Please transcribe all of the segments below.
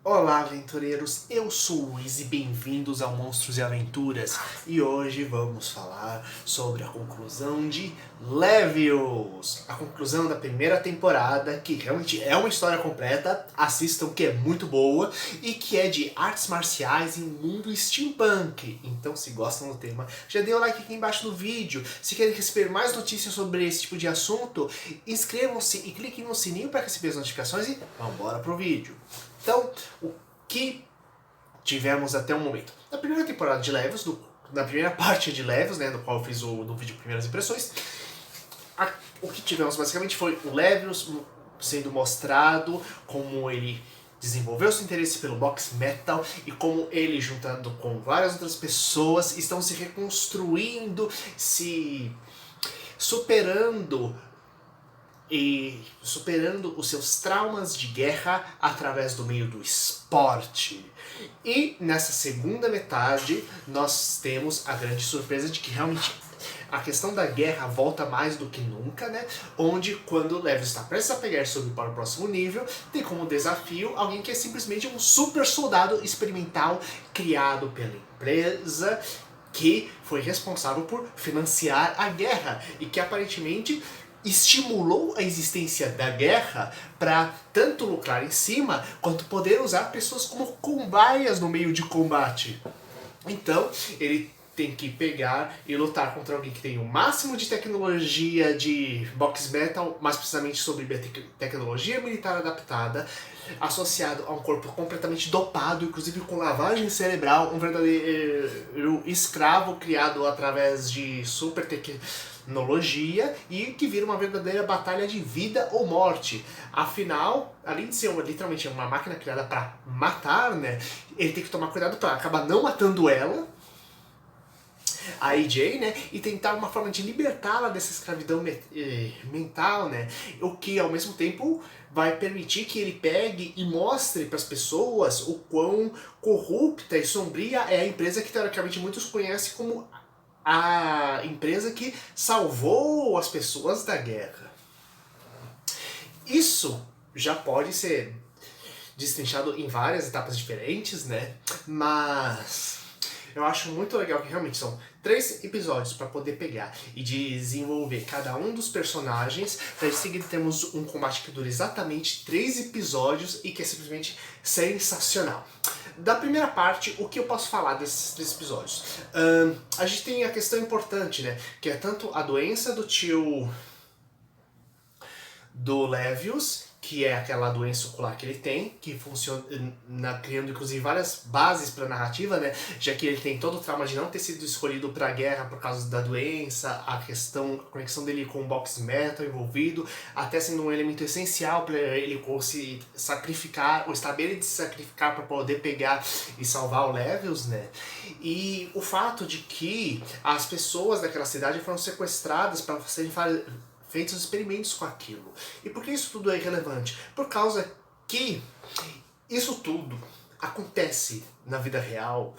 Olá, aventureiros! Eu sou o Luiz e bem-vindos ao Monstros e Aventuras. E hoje vamos falar sobre a conclusão de Levius, a conclusão da primeira temporada, que realmente é uma história completa, assistam que é muito boa, e que é de artes marciais em mundo steampunk. Então, se gostam do tema, já dê o like aqui embaixo do vídeo. Se querem receber mais notícias sobre esse tipo de assunto, inscrevam-se e cliquem no sininho para receber as notificações e vamos embora pro vídeo. Então, o que tivemos até o momento? Na primeira temporada de Levius, na primeira parte de Levius, né, no qual eu fiz no vídeo Primeiras Impressões, o que tivemos basicamente foi o Levius sendo mostrado como ele desenvolveu seu interesse pelo box metal e como ele, juntando com várias outras pessoas, estão se reconstruindo, se superando os seus traumas de guerra através do meio do esporte. E nessa segunda metade nós temos a grande surpresa de que realmente a questão da guerra volta mais do que nunca, né? Onde, quando o Levius está prestes a pegar subir para o próximo nível, tem como desafio alguém que é simplesmente um super soldado experimental criado pela empresa que foi responsável por financiar a guerra e que aparentemente estimulou a existência da guerra para tanto lucrar em cima quanto poder usar pessoas como cobaias no meio de combate. Então, ele tem que pegar e lutar contra alguém que tem o máximo de tecnologia de box metal, mais precisamente sobre tecnologia militar adaptada, associado a um corpo completamente dopado, inclusive com lavagem cerebral, um verdadeiro escravo criado através de super tecnologia e que vira uma verdadeira batalha de vida ou morte. Afinal, além de ser literalmente uma máquina criada para matar, né, ele tem que tomar cuidado para acabar não matando ela, a AJ, né, e tentar uma forma de libertá-la dessa escravidão mental, né, o que ao mesmo tempo vai permitir que ele pegue e mostre para as pessoas o quão corrupta e sombria é a empresa que teoricamente muitos conhecem como a empresa que salvou as pessoas da guerra. Isso já pode ser destrinchado em várias etapas diferentes, né, mas eu acho muito legal que realmente são 3 episódios para poder pegar e desenvolver cada um dos personagens, para em seguida termos um combate que dura exatamente 3 episódios e que é simplesmente sensacional. Da primeira parte, o que eu posso falar desses 3 episódios? A gente tem a questão importante, né, que é tanto a doença do tio do Levius, que é aquela doença ocular que ele tem, que funciona criando inclusive várias bases para a narrativa, né? Já que ele tem todo o trauma de não ter sido escolhido para a guerra por causa da doença, a conexão dele com o box metal envolvido, até sendo um elemento essencial para ele se sacrificar, ou estar bem de se sacrificar para poder pegar e salvar o Levius, né? E o fato de que as pessoas daquela cidade foram sequestradas para serem feitos experimentos com aquilo. E por que isso tudo é irrelevante? Por causa que isso tudo acontece na vida real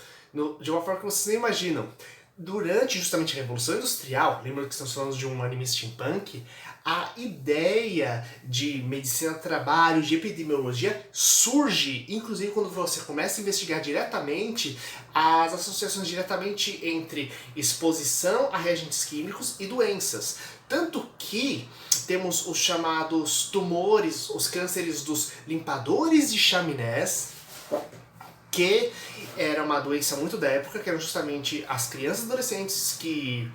de uma forma que vocês nem imaginam. Durante justamente a Revolução Industrial, lembra que estamos falando de um anime steampunk, a ideia de medicina do trabalho, de epidemiologia, surge, inclusive quando você começa a investigar diretamente as associações diretamente entre exposição a reagentes químicos e doenças. Tanto que temos os chamados tumores, os cânceres dos limpadores de chaminés, que era uma doença muito da época, que eram justamente as crianças e adolescentes que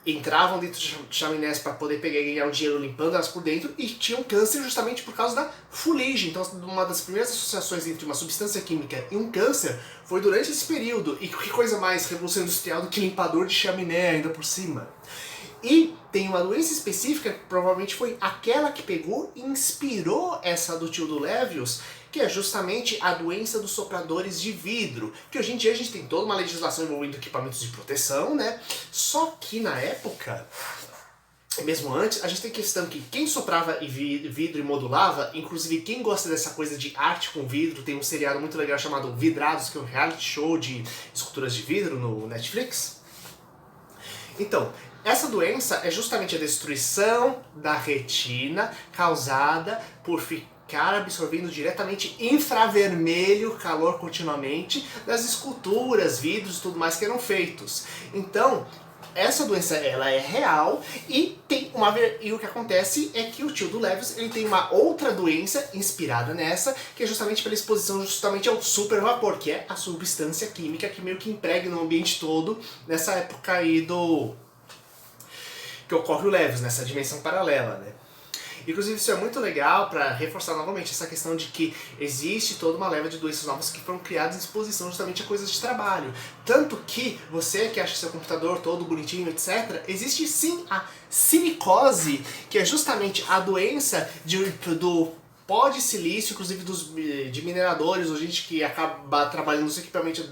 entravam dentro de chaminés para poder pegar e ganhar o dinheiro limpando elas por dentro e tinham câncer justamente por causa da fuligem. Então, uma das primeiras associações entre uma substância química e um câncer foi durante esse período. E que coisa mais revolução industrial do que limpador de chaminé ainda por cima. E tem uma doença específica que provavelmente foi aquela que pegou e inspirou essa do tio do Levius, que é justamente a doença dos sopradores de vidro. Que hoje em dia a gente tem toda uma legislação envolvendo equipamentos de proteção, né? Só que na época, mesmo antes, a gente tem questão que quem soprava vidro e modulava, inclusive quem gosta dessa coisa de arte com vidro, tem um seriado muito legal chamado Vidrados, que é um reality show de esculturas de vidro no Netflix. Então, essa doença é justamente a destruição da retina causada por cara absorvendo diretamente infravermelho, calor continuamente, das esculturas, vidros e tudo mais que eram feitos. Então, essa doença ela é real e e o que acontece é que o tio do Levius ele tem uma outra doença inspirada nessa, que é justamente pela exposição justamente ao supervapor, que é a substância química que meio que impregna o ambiente todo nessa época aí do que ocorre o Levius, nessa dimensão paralela, né? Inclusive isso é muito legal para reforçar novamente essa questão de que existe toda uma leva de doenças novas que foram criadas em exposição justamente a coisas de trabalho. Tanto que você que acha seu computador todo bonitinho, etc., existe sim a silicose, que é justamente a doença do pó de silício, inclusive de mineradores, ou gente que acaba trabalhando nos equipamentos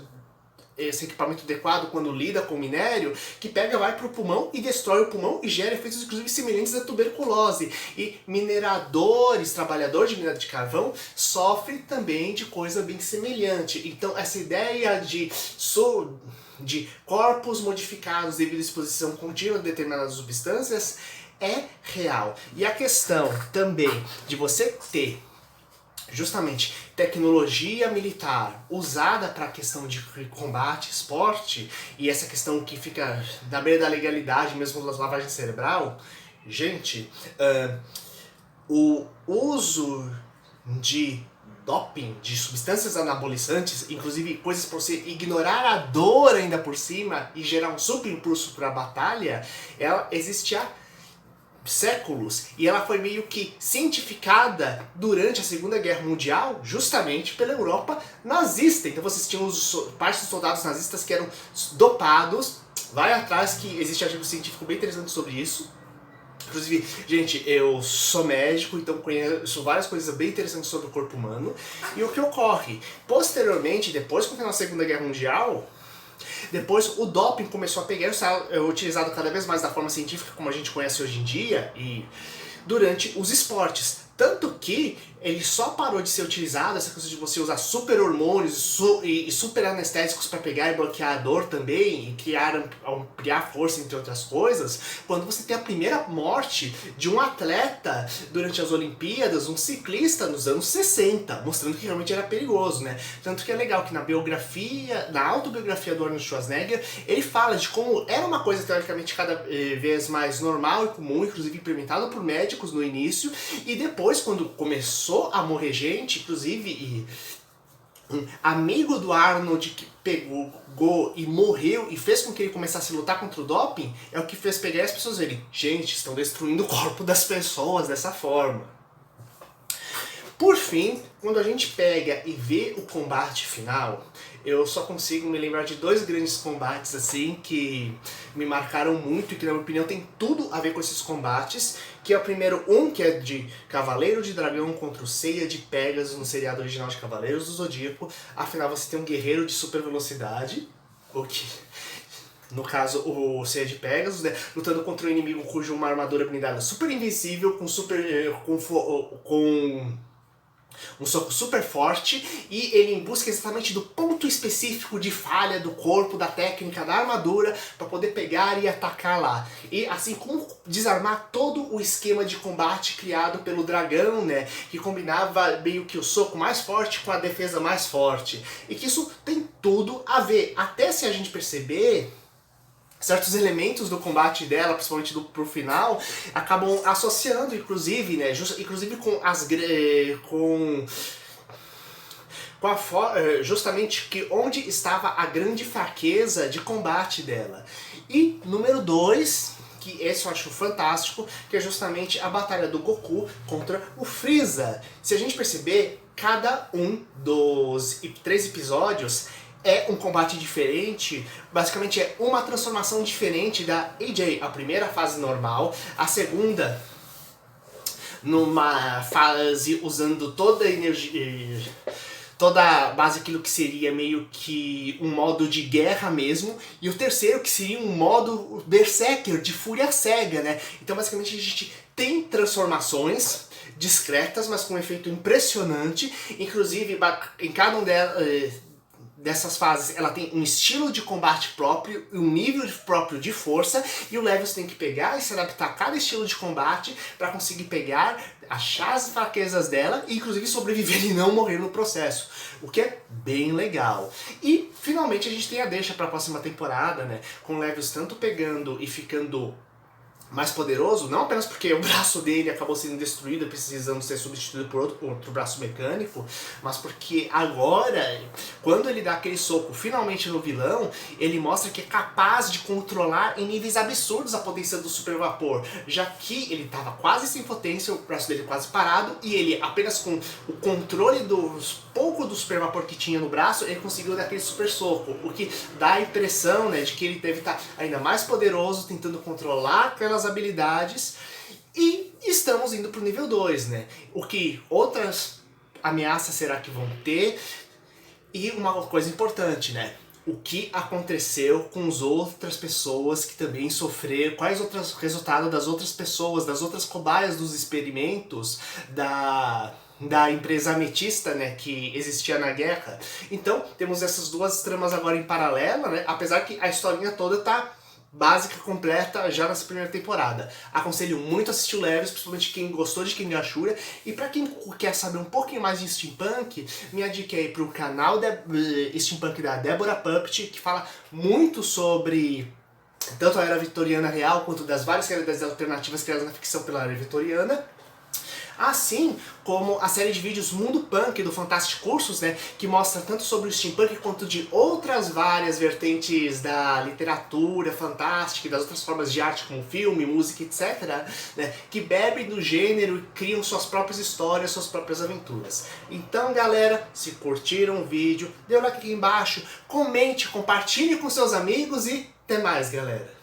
esse equipamento adequado quando lida com minério, que pega, vai para o pulmão e destrói o pulmão e gera efeitos inclusive semelhantes à tuberculose. E mineradores, trabalhadores de minério de carvão, sofrem também de coisa bem semelhante. Então essa ideia de corpos modificados devido à exposição contínua de determinadas substâncias é real. E a questão também de você ter justamente tecnologia militar usada para a questão de combate, esporte, e essa questão que fica na beira da legalidade, mesmo das lavagem cerebral, gente, o uso de doping, de substâncias anabolizantes, inclusive coisas para você ignorar a dor ainda por cima e gerar um super impulso para a batalha, ela existe há séculos, e ela foi meio que cientificada durante a Segunda Guerra Mundial, justamente pela Europa nazista. Então vocês tinham partes dos soldados nazistas que eram dopados. Vai atrás que existe artigo científico bem interessante sobre isso. Inclusive, gente, eu sou médico, então conheço várias coisas bem interessantes sobre o corpo humano. E o que ocorre? Posteriormente, depois que terminou a Segunda Guerra Mundial, depois o doping começou a pegar, utilizado cada vez mais da forma científica como a gente conhece hoje em dia e durante os esportes. Tanto que ele só parou de ser utilizado, essa coisa de você usar super hormônios e super anestésicos para pegar e bloquear a dor também, e ampliar força, entre outras coisas, quando você tem a primeira morte de um atleta durante as Olimpíadas, um ciclista nos anos 60, mostrando que realmente era perigoso, né? Tanto que é legal que na autobiografia do Arnold Schwarzenegger, ele fala de como era uma coisa teoricamente cada vez mais normal e comum, inclusive implementada por médicos no início, e depois, quando começou a morrer gente, inclusive um amigo do Arnold que pegou e morreu e fez com que ele começasse a lutar contra o doping, é o que fez pegar as pessoas verem, gente, estão destruindo o corpo das pessoas dessa forma. Por fim, quando a gente pega e vê o combate final, eu só consigo me lembrar de dois grandes combates assim que me marcaram muito e que na minha opinião tem tudo a ver com esses combates, que é o primeiro que é de Cavaleiro de Dragão contra o Seiya de Pegasus no seriado original de Cavaleiros do Zodíaco. Afinal você tem um guerreiro de super velocidade, o que no caso o Seiya de Pegasus, né, lutando contra um inimigo cujo uma armadura blindada super invencível, com um soco super forte, e ele em busca exatamente do ponto específico de falha do corpo, da técnica, da armadura, para poder pegar e atacar lá. E assim como desarmar todo o esquema de combate criado pelo dragão, né, que combinava meio que o soco mais forte com a defesa mais forte. E que isso tem tudo a ver, até se a gente perceber, certos elementos do combate dela, principalmente pro final, acabam associando, inclusive, né, inclusive justamente que onde estava a grande fraqueza de combate dela. E número 2, que esse eu acho fantástico, que é justamente a batalha do Goku contra o Freeza. Se a gente perceber, cada um dos 3 episódios é um combate diferente, basicamente é uma transformação diferente da AJ. A primeira fase normal, a segunda numa fase usando toda a energia, toda a base, aquilo que seria meio que um modo de guerra mesmo, e o terceiro que seria um modo Berserker, de fúria cega, né? Então basicamente a gente tem transformações discretas, mas com um efeito impressionante, inclusive em cada um dessas fases ela tem um estilo de combate próprio, um nível próprio de força, e o Levius tem que pegar e se adaptar a cada estilo de combate para conseguir pegar achar as fraquezas dela e inclusive sobreviver e não morrer no processo, o que é bem legal. E finalmente a gente tem a deixa para a próxima temporada, né, com o Levius tanto pegando e ficando mais poderoso, não apenas porque o braço dele acabou sendo destruído e precisando ser substituído por outro braço mecânico, mas porque agora, quando ele dá aquele soco finalmente no vilão, ele mostra que é capaz de controlar em níveis absurdos a potência do super vapor, já que ele estava quase sem potência, o braço dele quase parado, e ele apenas com o controle pouco do super vapor que tinha no braço, ele conseguiu dar aquele super soco, o que dá a impressão, né, de que ele deve estar ainda mais poderoso, tentando controlar aquelas habilidades, e estamos indo pro nível 2, né? O que outras ameaças será que vão ter? E uma coisa importante, né? O que aconteceu com as outras pessoas que também sofreram, quais outros resultados das outras pessoas, das outras cobaias dos experimentos da empresa ametista, né, que existia na guerra. Então, temos essas duas tramas agora em paralelo, né, apesar que a historinha toda tá básica, completa, já nessa primeira temporada. Aconselho muito assistir o Levius, principalmente quem gostou de Ken Ashura, e pra quem quer saber um pouquinho mais de steampunk, minha dica é ir pro canal steampunk da Deborah Puppet, que fala muito sobre tanto a era vitoriana real, quanto das várias realidades alternativas criadas na ficção pela era vitoriana, assim como a série de vídeos Mundo Punk do Fantastic Cursos, né, que mostra tanto sobre o steampunk quanto de outras várias vertentes da literatura fantástica e das outras formas de arte como filme, música, etc., né, que bebem do gênero e criam suas próprias histórias, suas próprias aventuras. Então, galera, se curtiram o vídeo, dê um like aqui embaixo, comente, compartilhe com seus amigos e até mais, galera!